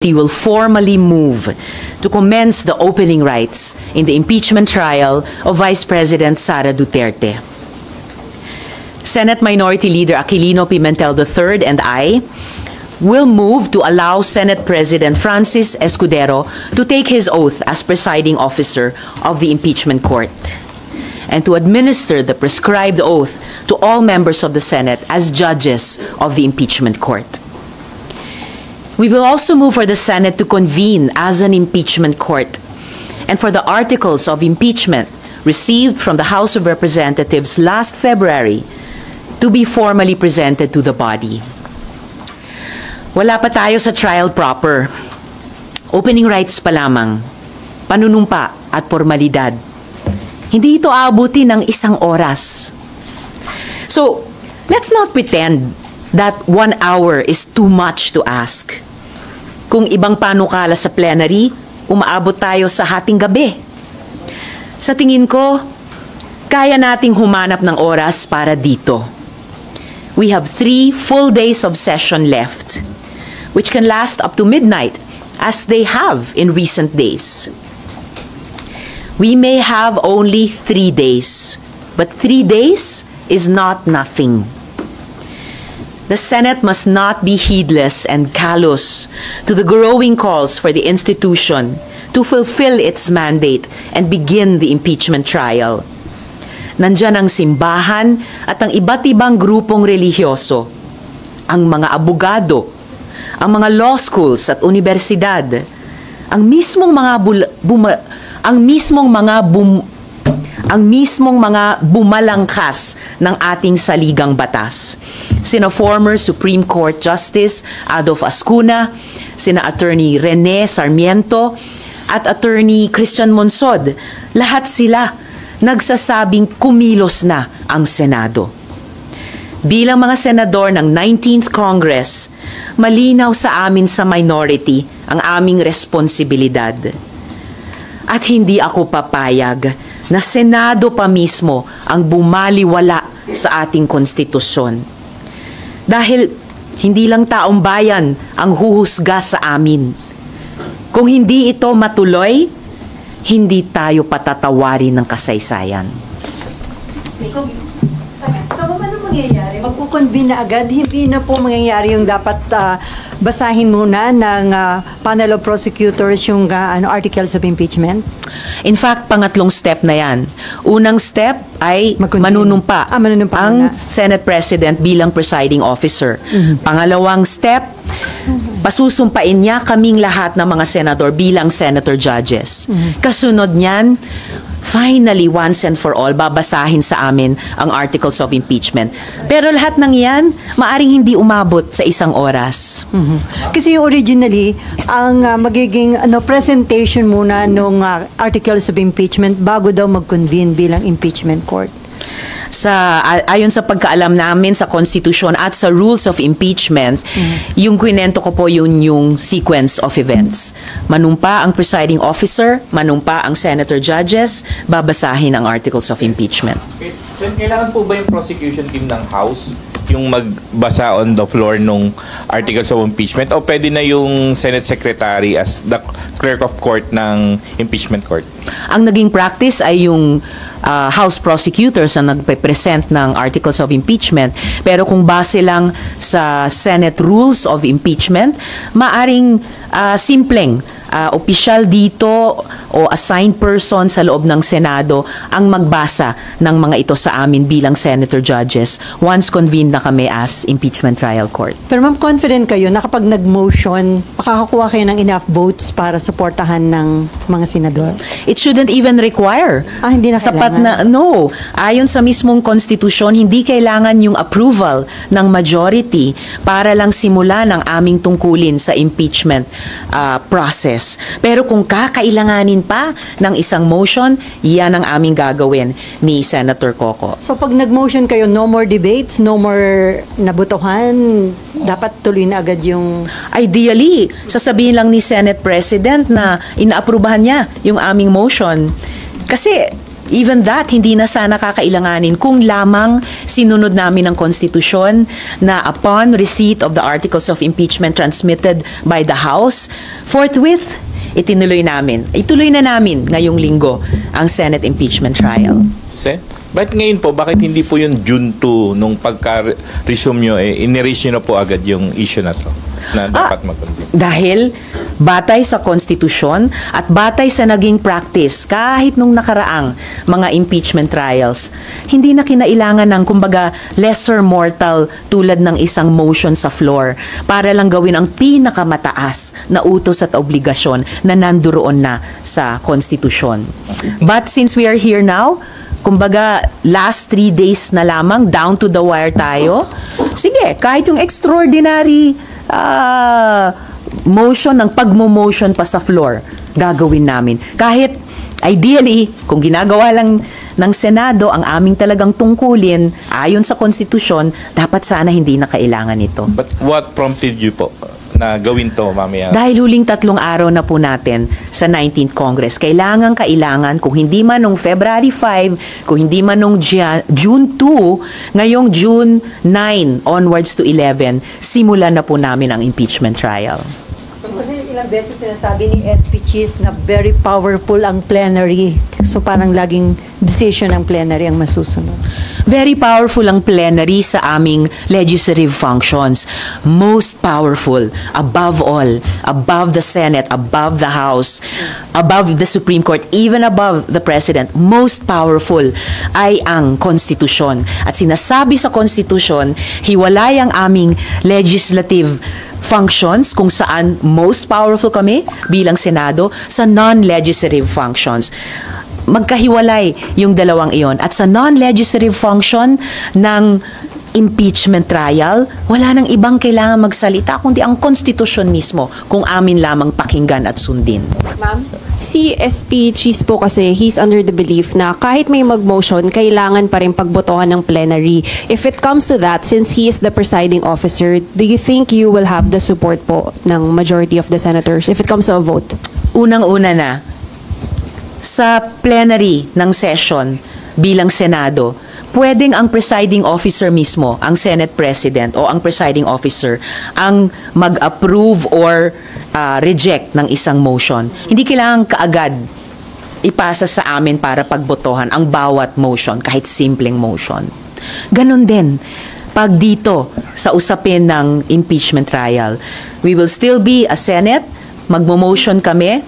will formally move to commence the opening rights in the impeachment trial of Vice President Sara Duterte. Senate Minority Leader Aquilino Pimentel III and I will move to allow Senate President Francis Escudero to take his oath as presiding officer of the impeachment court and to administer the prescribed oath to all members of the Senate as judges of the impeachment court. We will also move for the Senate to convene as an impeachment court and for the articles of impeachment received from the House of Representatives last February to be formally presented to the body. Wala pa tayo sa trial proper. Opening rights pa lamang, panunumpa at formalidad. Hindi ito aabuti ng isang oras. So, let's not pretend that 1 hour is too much to ask. Kung ibang panukala sa plenary, umaabot tayo sa hating gabi. Sa tingin ko, kaya nating humanap ng oras para dito. We have 3 full days of session left, which can last up to midnight, as they have in recent days. We may have only 3 days, but 3 days is not nothing. The Senate must not be heedless and callous to the growing calls for the institution to fulfill its mandate and begin the impeachment trial. Nandyan ang simbahan at ang iba't ibang grupong relihiyoso, ang mga abogado, ang mga law schools at universidad, ang mismong mga bumalangkas ng ating saligang batas. Sina former Supreme Court Justice Adolf Ascuna, sina Attorney Rene Sarmiento, at Attorney Christian Monsod. Lahat sila nagsasabing kumilos na ang Senado. Bilang mga senador ng 19th Congress, malinaw sa amin sa minority ang aming responsibilidad. At hindi ako papayag na Senado pa mismo ang bumaliwala sa ating konstitusyon. Dahil hindi lang taong bayan ang huhusga sa amin. Kung hindi ito matuloy, hindi tayo patatawarin ng kasaysayan. So ano mangyayari? Magkukonvene na agad? Hindi na po mangyayari yung dapat basahin muna ng panel of prosecutors yung articles of impeachment? In fact, pangatlong step na yan. Unang step ay manunumpa ang Senate President bilang presiding officer. Pangalawang step, pasusumpain niya kaming lahat ng mga senador bilang senator judges. Kasunod niyan, finally, once and for all, babasahin sa amin ang articles of impeachment. Pero lahat ng yan, maaring hindi umabot sa isang oras. Kasi originally, ang magiging presentation muna ng articles of impeachment bago daw mag-convene bilang impeachment court. Ayon sa pagkaalam namin sa konstitusyon at sa rules of impeachment, yung kwento ko po yung sequence of events. Manumpa ang presiding officer, manumpa ang senator judges, babasahin ang articles of impeachment. Kailangan po ba yung prosecution team ng House yung magbasa on the floor nung articles of impeachment o pwede na yung Senate Secretary as the clerk of court ng impeachment court? Ang naging practice ay yung House prosecutors ang nagpe-present ng articles of impeachment. Pero kung base lang sa Senate rules of impeachment, maaring simpleng opisyal dito o assigned person sa loob ng Senado ang magbasa ng mga ito sa amin bilang senator judges once convened na kami as impeachment trial court. Pero ma'am, confident kayo na kapag nag-motion, makakakuha kayo ng enough votes para suportahan ng mga senador? It shouldn't even require. Hindi na sapat kailangan? No. Ayon sa mismong konstitusyon, hindi kailangan yung approval ng majority para lang simulan ang aming tungkulin sa impeachment process. Pero kung kakailanganin pa ng isang motion, yan ang aming gagawin ni Senator Coco. So pag nag-motion kayo, no more debates, no more nabutuhan, dapat tuloy na agad yung... Ideally, sasabihin lang ni Senate President na inaaprubahan niya yung aming motion. Kasi Even that, hindi na sana kakailanganin kung lamang sinunod namin ang konstitusyon na upon receipt of the articles of impeachment transmitted by the House, forthwith, ituloy na namin ngayong linggo ang Senate impeachment trial. But ngayon po, bakit hindi po yung June 2 nung pagka-resume nyo, in-erase nyo na po agad yung issue na to na dapat mag-convene? Dahil batay sa konstitusyon at batay sa naging practice kahit nung nakaraang mga impeachment trials, hindi na kinailangan ng kumbaga lesser mortal tulad ng isang motion sa floor para lang gawin ang pinakamataas na utos at obligasyon na nanduroon na sa konstitusyon. But since we are here now, kumbaga, last 3 days na lamang, down to the wire tayo. Sige, kahit yung extraordinary motion ng pagmo-motion pa sa floor, gagawin namin. Kahit, ideally, kung ginagawa lang ng Senado ang aming talagang tungkulin, ayon sa konstitusyon, dapat sana hindi na kailangan ito. But what prompted you po na gawin to mamaya? Dahil huling 3 araw na po natin sa 19th Congress, kailangan, kung hindi man nung February 5, kung hindi man nung June 2, ngayong June 9 onwards to 11, simulan na po namin ang impeachment trial. Kasi ilang beses sinasabi ni SP Cheese na very powerful ang plenary. So parang laging decision ng plenary ang masusunod. Very powerful ang plenary sa aming legislative functions. Most powerful, above all, above the Senate, above the House, above the Supreme Court, even above the President, most powerful ay ang konstitusyon. At sinasabi sa konstitusyon, hiwalay ang aming legislative functions kung saan most powerful kami bilang Senado sa non-legislative functions. Magkahiwalay yung dalawang iyon. At sa non-legislative function ng impeachment trial, wala nang ibang kailangan magsalita kundi ang konstitusyon mismo kung amin lamang pakinggan at sundin. Ma'am? Si SP Cheese po kasi, he's under the belief na kahit may mag-motion, kailangan pa rin pagbotohan ng plenary. If it comes to that, since he is the presiding officer, do you think you will have the support po ng majority of the senators if it comes to a vote? Unang-una na, sa plenary ng session bilang Senado, pwedeng ang presiding officer mismo, ang Senate President o ang presiding officer, ang mag-approve or reject ng isang motion. Hindi kailangan kaagad ipasa sa amin para pagbotohan ang bawat motion, kahit simpleng motion. Ganon din, pag dito sa usapin ng impeachment trial, we will still be a Senate, magmo-motion kami.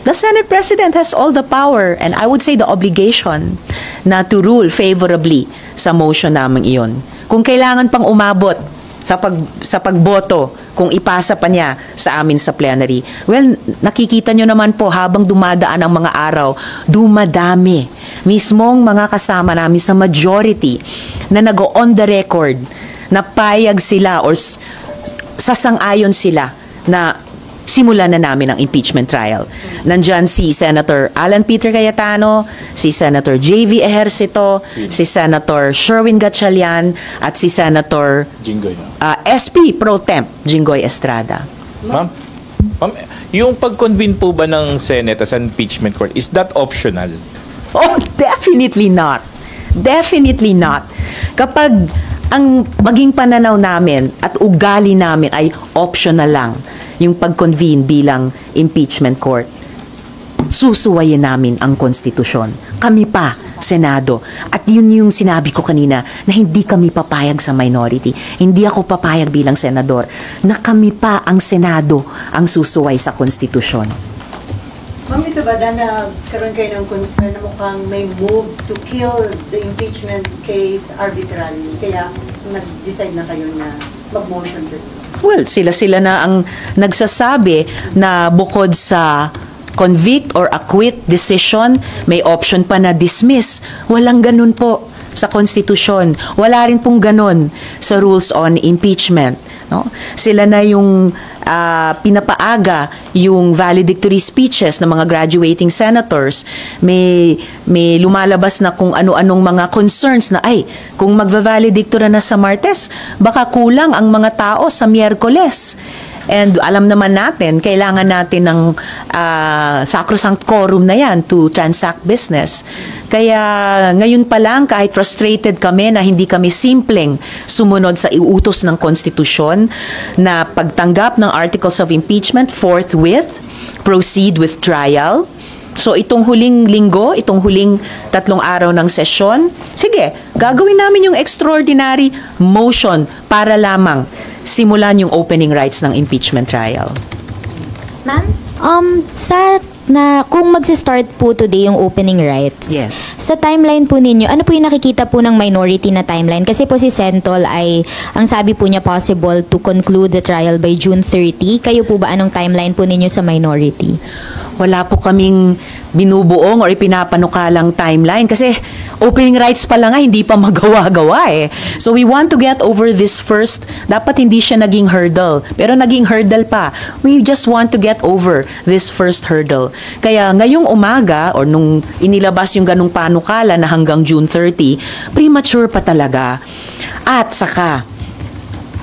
The Senate President has all the power and I would say the obligation na to rule favorably sa motion namin iyon. Kung kailangan pang umabot sa pagboto, kung ipasa pa niya sa amin sa plenary, well, nakikita nyo naman po habang dumadaan ang mga araw, dumadami. Mismong mga kasama namin sa majority na nag-on the record na payag sila or sasang-ayon sila na simulan na namin ang impeachment trial. Nandyan si Senator Alan Peter Cayetano, si Senator J.V. Ejercito, si Senator Sherwin Gatchalian, at si Senator Jinggoy. SP Pro Temp Jinggoy Estrada. Ma'am, yung pag-convene po ba ng Senate as an impeachment court, is that optional? Oh, definitely not. Definitely not. Kapag ang maging pananaw namin at ugali namin ay optional lang, yung pag-convene bilang impeachment court, susuwayin namin ang konstitusyon. Kami pa, Senado. At yun yung sinabi ko kanina, na hindi kami papayag sa minority. Hindi ako papayag bilang senador, na kami pa ang Senado ang susuway sa konstitusyon. Ma'am, ito ba na karoon kayo ng concern na mukhang may move to kill the impeachment case arbitrarily? Kaya nag-decide na kayo na mag-motion to? Well, sila na ang nagsasabi na bukod sa convict or acquit decision, may option pa na dismiss. Walang ganun po sa konstitusyon. Wala rin pong ganun sa rules on impeachment. No? Sila na yung pinapaaga yung valedictory speeches ng mga graduating senators. May lumalabas na kung ano-anong mga concerns na kung magva-valedictory na sa Martes, baka kulang ang mga tao sa Miyerkules. And alam naman natin, kailangan natin ng sacrosanct quorum na yan to transact business. Kaya ngayon pa lang, kahit frustrated kami na hindi kami simpleng sumunod sa iutos ng konstitusyon na pagtanggap ng articles of impeachment, forthwith, proceed with trial. So itong huling linggo, itong huling 3 araw ng sesyon, sige, gagawin namin yung extraordinary motion para lamang simulan yung opening rights ng impeachment trial. Ma'am, kung magsi-start po today yung opening rights, Yes. sa timeline po ninyo, ano po yung nakikita po ng minority na timeline? Kasi po si Sentol ay, ang sabi po niya, possible to conclude the trial by June 30. Kayo po ba, anong timeline po ninyo sa minority? Wala po kaming binubuong or ipinapanukalang timeline kasi opening rights pa lang nga hindi pa magawa-gawa eh. So we want to get over this first. Dapat hindi siya naging hurdle, pero naging hurdle pa. We just want to get over this first hurdle. Kaya ngayong umaga or nung inilabas yung ganung panukala na hanggang June 30, premature pa talaga. At saka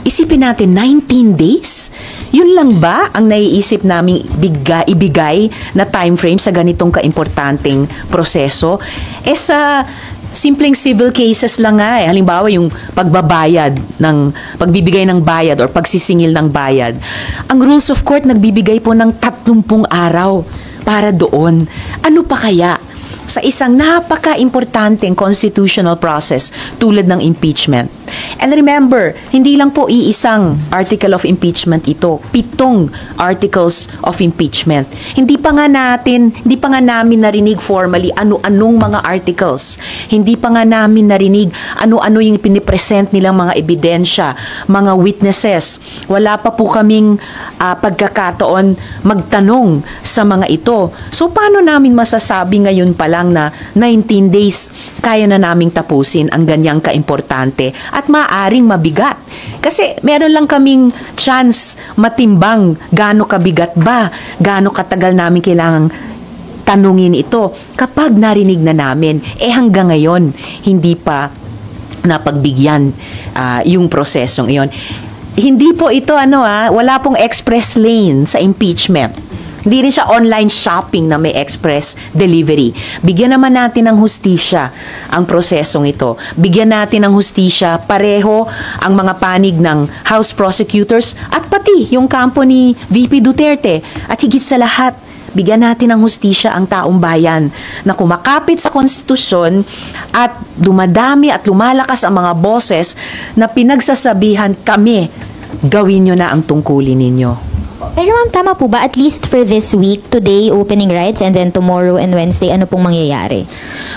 isipin natin, 19 days? Yun lang ba ang naiisip naming ibigay na time frame sa ganitong kaimportanteng proseso? Sa simpleng civil cases lang nga eh. Halimbawa yung pagbibigay ng bayad or pagsisingil ng bayad. Ang rules of court nagbibigay po ng 30 araw para doon. Ano pa kaya sa isang napaka-importanteng constitutional process tulad ng impeachment? And remember, hindi lang po iisang article of impeachment ito. 7 articles of impeachment. Hindi pa nga namin narinig formally ano-anong mga articles. Hindi pa nga namin narinig ano-ano yung pinipresent nilang mga ebidensya, mga witnesses. Wala pa po kaming pagkakataon magtanong sa mga ito. So, paano namin masasabi ngayon pa lang na 19 days kaya na naming tapusin ang ganyang kaimportante at maaring mabigat? Kasi meron lang kaming chance matimbang gaano kabigat ba, gaano katagal namin kailangang tanungin ito kapag narinig na namin. Hanggang ngayon, hindi pa napagbigyan yung prosesong iyon. Hindi po ito wala pong express lane sa impeachment. Hindi rin siya online shopping na may express delivery. Bigyan naman natin ng hustisya ang prosesong ito. Bigyan natin ng hustisya pareho ang mga panig ng House prosecutors at pati yung kampo ni VP Duterte. At higit sa lahat, bigyan natin ng hustisya ang taong bayan na kumakapit sa konstitusyon at dumadami at lumalakas ang mga boses na pinagsasabihan kami, gawin nyo na ang tungkulin ninyo. Pero ma'am, tama po ba? At least for this week, today, opening rights, and then tomorrow and Wednesday, ano pong mangyayari?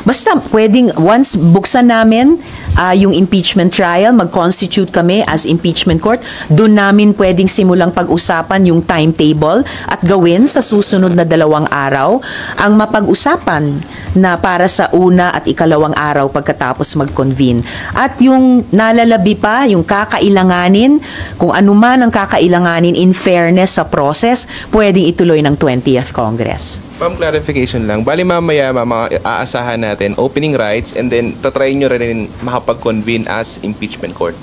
Basta pwedeng, once buksan namin yung impeachment trial, mag-constitute kami as impeachment court, doon namin pwedeng simulang pag-usapan yung timetable at gawin sa susunod na 2 araw ang mapag-usapan na para sa una at ikalawang araw pagkatapos mag-convene. At yung nalalabi pa, yung kakailanganin, kung ano man ang kakailanganin in fairness sa process, pwedeng ituloy ng 20th Congress. Ma'am, clarification lang. Bali mamaya, aasahan natin opening rights and then tatry nyo rin makapag-convene as impeachment court.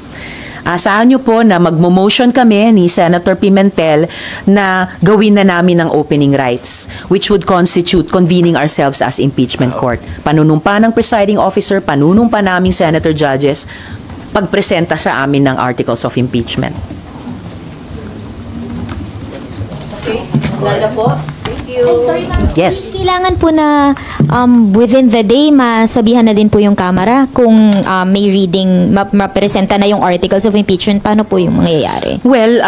Asahan nyo po na magmo-motion kami ni Senator Pimentel na gawin na namin ang opening rights, which would constitute convening ourselves as impeachment court. Panunumpa ng presiding officer, panunumpa naming senator judges, pagpresenta sa amin ng articles of impeachment. Okay. Lala po. Thank you. Sorry ma'am. Yes. Kailangan po na within the day, masabihan na din po yung Kamara kung may reading, mapresenta na yung articles of impeachment, paano po yung mangyayari? Well,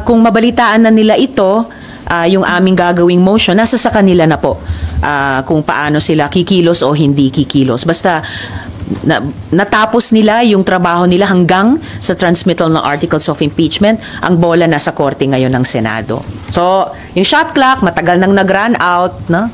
kung mabalitaan na nila ito, yung aming gagawing motion, nasa sa kanila na po kung paano sila kikilos o hindi kikilos. Basta natapos nila yung trabaho nila hanggang sa transmittal ng articles of impeachment, ang bola nasa korte ngayon ng Senado. So, yung shot clock, matagal nang nag-run out, no?